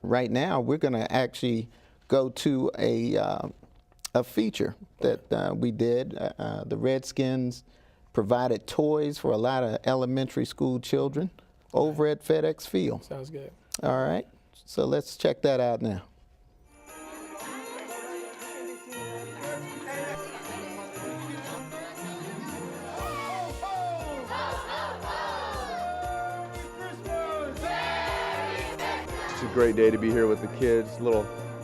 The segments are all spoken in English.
Right now, we're going to actually go to a feature that we did. The Redskins provided toys for a lot of elementary school children over at FedEx Field. Sounds good. All right, so let's check that out now. It's a great day to be here with the kids.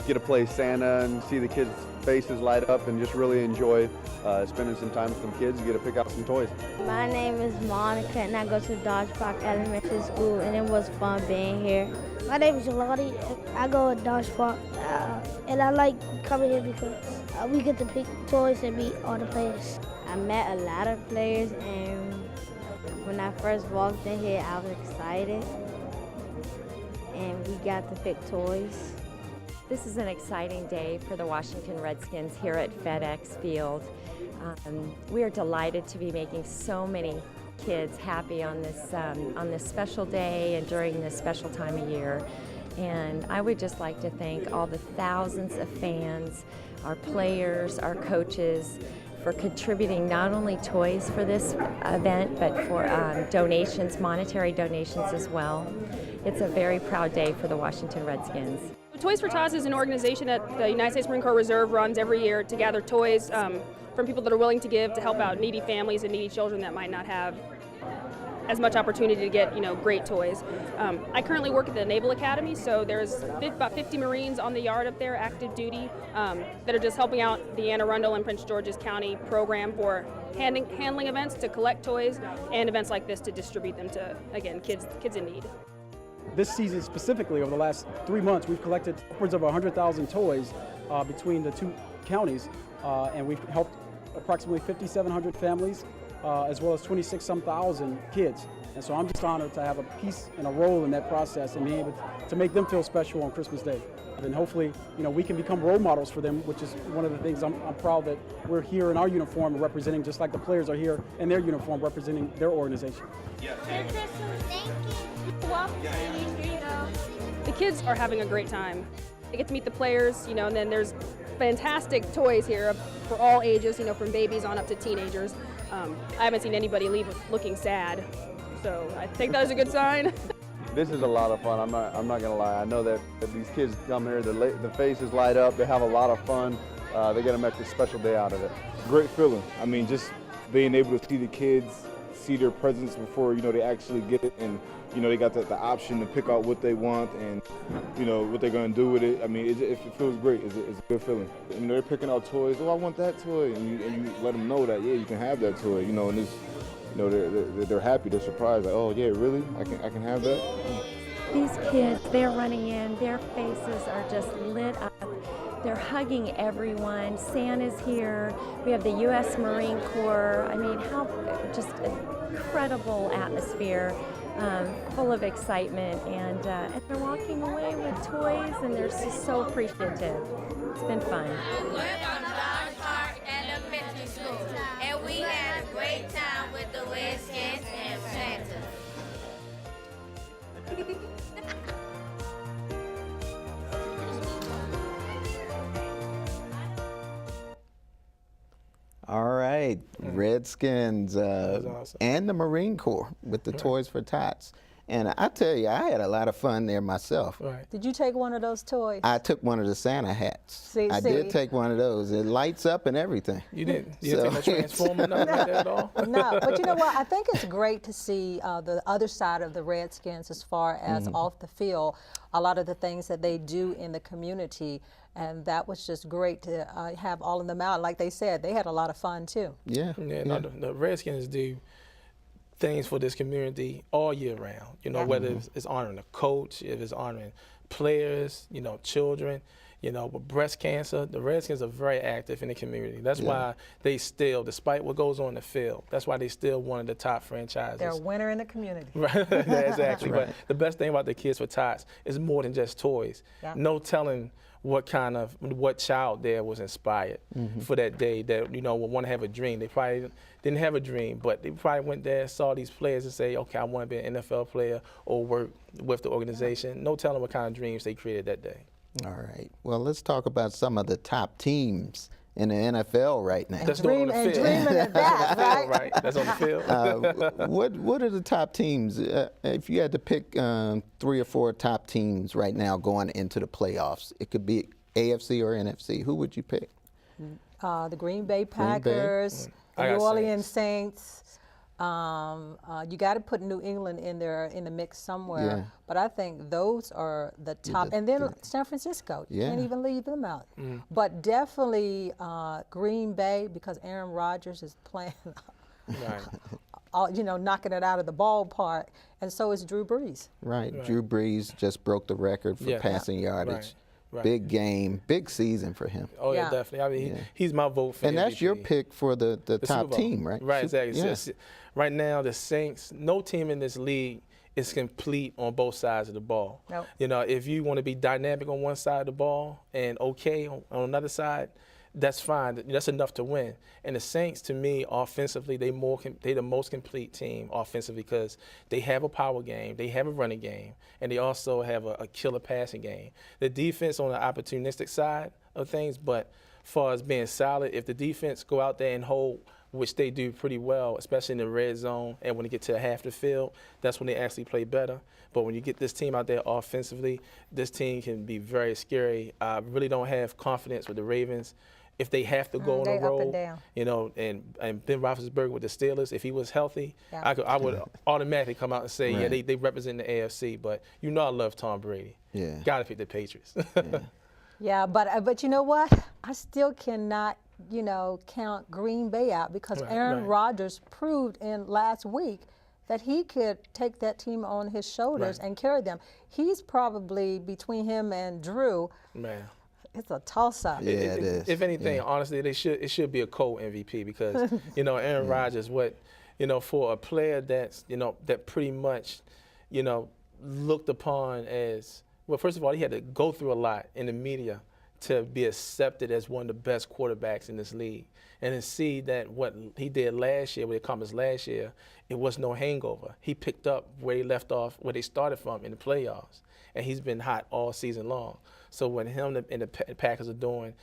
Get to play Santa and see the kids' faces light up and just really enjoy spending some time with some kids. You get to pick out some toys. My name is Monica and I go to Dodge Park Elementary School, and it was fun being here. My name is Doughty. I go at Dodge Park and I like coming here because we get to pick toys and meet all the players. I met a lot of players, and when I first walked in here, I was excited, and we got to pick toys. This is an exciting day for the Washington Redskins here at FedEx Field. We are delighted to be making so many kids happy on this special day and during this special time of year. And I would just like to thank all the thousands of fans, our players, our coaches, for contributing not only toys for this event, but for donations, monetary donations as well. It's a very proud day for the Washington Redskins. Toys for Tots is an organization that the United States Marine Corps Reserve runs every year to gather toys from people that are willing to give to help out needy families and needy children that might not have as much opportunity to get, great toys. I currently work at the Naval Academy, so there's about 50 Marines on the yard up there, active duty, that are just helping out the Anne Arundel and Prince George's County program for handling events to collect toys and events like this to distribute them to, again, kids in need. This season specifically, over the last 3 months, we've collected upwards of 100,000 toys between the two counties, and we've helped approximately 5,700 families, as well as 26-some thousand kids. And so I'm just honored to have a piece and a role in that process and be able to make them feel special on Christmas Day. And hopefully, we can become role models for them, which is one of the things I'm proud that we're here in our uniform representing, just like the players are here in their uniform representing their organization. Merry Christmas, thank you. The kids are having a great time. They get to meet the players, and then there's fantastic toys here for all ages, from babies on up to teenagers. I haven't seen anybody leave looking sad, so I think that is a good sign. This is a lot of fun. I'm not gonna lie. I know that these kids come here, the faces light up. They have a lot of fun. They're gonna make a special day out of it. Great feeling. I mean, just being able to see the kids, see their presents before they actually get it, and they got the option to pick out what they want and what they're gonna do with it. I mean, it feels great. It's a good feeling. They're picking out toys. Oh, I want that toy, and you let them know that you can have that toy. And it's they're happy. They're surprised. Like, oh yeah, really? I can have that. These kids, they're running in. Their faces are just lit up. They're hugging everyone. Santa's here. We have the U.S. Marine Corps. I mean, how just incredible atmosphere, full of excitement, and they're walking away with toys, and they're just so appreciative. It's been fun. We're from Dodge Park Elementary School, and we had a great time with the Redskins and Santa. All right, Redskins awesome. And the Marine Corps with the Toys for Tots. And I tell you, I had a lot of fun there myself. Right. Did you take one of those toys? I took one of the Santa hats. I did take one of those. It lights up and everything. You didn't? You didn't take no transformer, nothing like that at all? No, but you know what? I think it's great to see the other side of the Redskins as far as off the field, a lot of the things that they do in the community. And that was just great to have all of them out. Like they said, they had a lot of fun too. Yeah. No, the Redskins do things for this community all year round. Whether it's honoring a coach, if it's honoring players, children. With breast cancer, the Redskins are very active in the community. That's why they still, despite what goes on in the field, that's why they still one of the top franchises. They're a winner in the community. Right, yeah, exactly. Right. But the best thing about the Kids for Tots is more than just toys. Yeah. No telling what child there was inspired for that day that, would want to have a dream. They probably didn't have a dream, but they probably went there, saw these players and say, okay, I want to be an NFL player or work with the organization. No telling what kind of dreams they created that day. All right. Well, let's talk about some of the top teams in the NFL right now. That's on the field. Dreaming at that, right? Right. That's on the field. What are the top teams? If you had to pick 3 or 4 top teams right now going into the playoffs, it could be AFC or NFC. Who would you pick? The Green Bay Packers, the New Orleans Saints. You got to put New England in there in the mix somewhere. Yeah. But I think those are the top. And then San Francisco. You can't even leave them out. But definitely Green Bay, because Aaron Rodgers is playing, knocking it out of the ballpark. And so is Drew Brees. Right. Drew Brees just broke the record for passing yardage. Right. Big game, big season for him. Oh, yeah, definitely. I mean, he's my vote for And MVP. that's your pick for the top team, right? Right, exactly. Yeah. Right now, the Saints, no team in this league is complete on both sides of the ball. Nope. If you want to be dynamic on one side of the ball and okay on another side, that's fine. That's enough to win. And the Saints, to me, offensively, they the most complete team offensively because they have a power game, they have a running game, and they also have a killer passing game. The defense on the opportunistic side of things, but as far as being solid, if the defense go out there and hold, which they do pretty well, especially in the red zone, and when they get to half the field, that's when they actually play better. But when you get this team out there offensively, this team can be very scary. I really don't have confidence with the Ravens. If they have to go on a roll, and Ben Roethlisberger with the Steelers, if he was healthy, I would automatically come out and say, they represent the AFC. But I love Tom Brady. Yeah, gotta pick the Patriots. Yeah, but you know what? I still cannot, count Green Bay out because Aaron Rodgers proved in last week that he could take that team on his shoulders and carry them. He's probably, between him and Drew, it's a toss-up. Yeah, it is. If anything, honestly, it should be a co-MVP because, Aaron Rodgers, for a player that's, that pretty much, looked upon as, well, first of all, he had to go through a lot in the media to be accepted as one of the best quarterbacks in this league. And to see that what he did last year, what he accomplished last year, it was no hangover. He picked up where he left off, where they started from in the playoffs. And he's been hot all season long. So what him and the Packers are doing,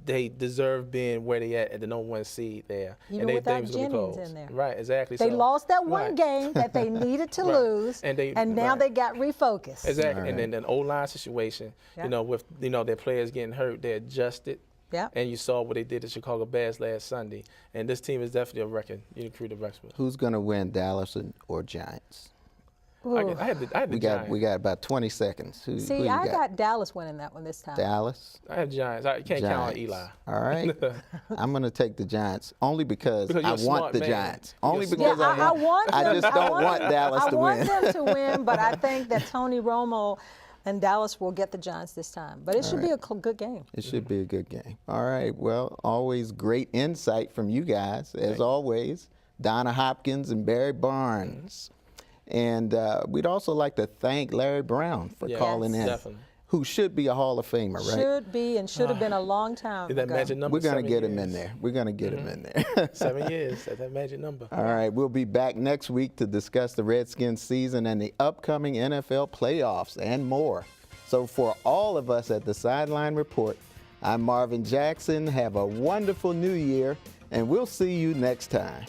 they deserve being where they at the number 1 seed there. Even without Jennings in there. Right, exactly. They lost that one game that they needed to lose, and now they got refocused. Exactly, and then the O-line situation, with their players getting hurt, they adjusted. Yeah. And you saw what they did to Chicago Bears last Sunday. And this team is definitely a record. You create a record. Who's going to win, Dallas or Giants? I had the Giants. We got about 20 seconds. Who I got Dallas winning that one this time. Dallas? I have Giants. I can't count on Eli. All right. I'm going to take the Giants only because I want the Giants. Only because I want them. I just don't want Dallas to win. I want them to win, but I think that Tony Romo and Dallas will get the Giants this time. But it should be a good game. It should be a good game. All right. Well, always great insight from you guys, as always. Donna Hopkins and Barry Barnes. And we'd also like to thank Larry Brown for calling in, who should be a Hall of Famer, right? Should be and should have been a long time that ago. magic number. We're going to get him in there. We're going to get him in there. 7 years, that magic number. All right, we'll be back next week to discuss the Redskins season and the upcoming NFL playoffs and more. So for all of us at the Sideline Report, I'm Marvin Jackson. Have a wonderful new year, and we'll see you next time.